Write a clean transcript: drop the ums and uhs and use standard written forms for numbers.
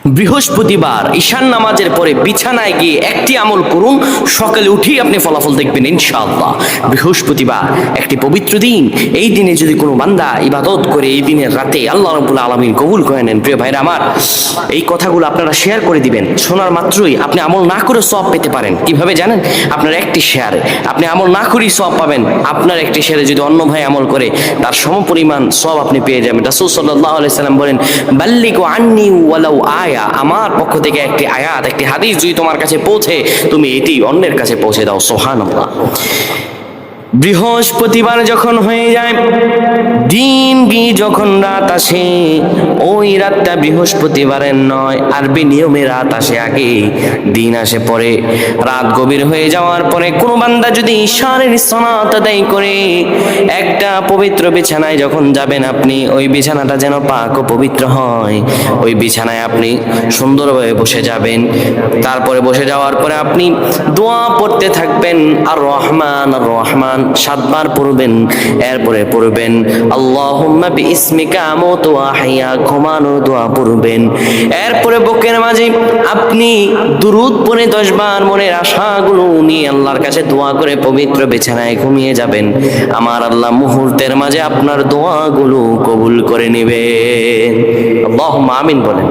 বৃহস্পতিবার ঈশান নামাজের পরে বিছানায় গিয়ে একটি আমল করুন, সকালে উঠেই আপনি ফলাফল দেখবেন ইনশাআল্লাহ। বৃহস্পতিবার একটি পবিত্র দিন, এই দিনে যদি কোনো বান্দা ইবাদত করে এই দিনের রাতে আল্লাহ রাব্বুল আলামিন কবুল করে নেন। প্রিয় ভাইরা আমার, এই কথাগুলো আপনারা শেয়ার করে দিবেন। শোনার মাত্রই আপনি আমল না করে সওয়াব পেতে পারেন। কিভাবে জানেন? আপনার একটি শেয়ারে আপনি আমল না করেই সওয়াব পাবেন। আপনার একটি শেয়ারে যদি অন্য ভাই আমল করে তার সমপরিমাণ সওয়াব আপনি পেয়ে যাবেন। রাসূল সাল্লাল্লাহু আলাইহি সাল্লাম বলেন, বাল্লিগু আন্নি ওয়ালাউ আয়া, আমার পক্ষ থেকে একটি আয়াত, একটি হাদিস যদি তোমার কাছে পৌঁছে, তুমি এটি অন্যের কাছে পৌঁছে দাও। সুবহানাল্লাহ। বৃহস্পতিবার যখন হয়ে যায়, দিন যখন রাত আসে, ওই রাতটা বৃহস্পতিবারের নয়, আরবি নিয়মে রাত আসে আগে, দিন আসে পরে। রাত গভীর হয়ে যাওয়ার পরে কোনো বান্দা যদি ঈশানের সালাত আদায় করে একটা পবিত্র বিছানায় যখন যাবেন আপনি, ওই বিছানাটা যেন পাক ও পবিত্র হয়। ওই বিছানায় আপনি সুন্দরভাবে বসে যাবেন। তারপরে বসে যাওয়ার পরে আপনি দোয়া পড়তে থাকবেন, আর রহমান আর রহমান 7 বার পড়বেন। এরপরে পড়বেন আল্লাহুম্মা বিইসমিকা আমুতু ওয়া আহইয়া, ঘুমানোর দোয়া পড়বেন। এরপরে বুকের মাঝে আপনি দুরূদ পড়ে 10 বার মনের আশাগুলো নিয়ে আল্লাহর কাছে দোয়া করে পবিত্র বিছানায় ঘুমিয়ে যাবেন। আমার আল্লাহ মুহূর্তের মাঝে আপনার দোয়াগুলো কবুল করে নেবেন। আল্লাহুম্মা আমিন বলেন।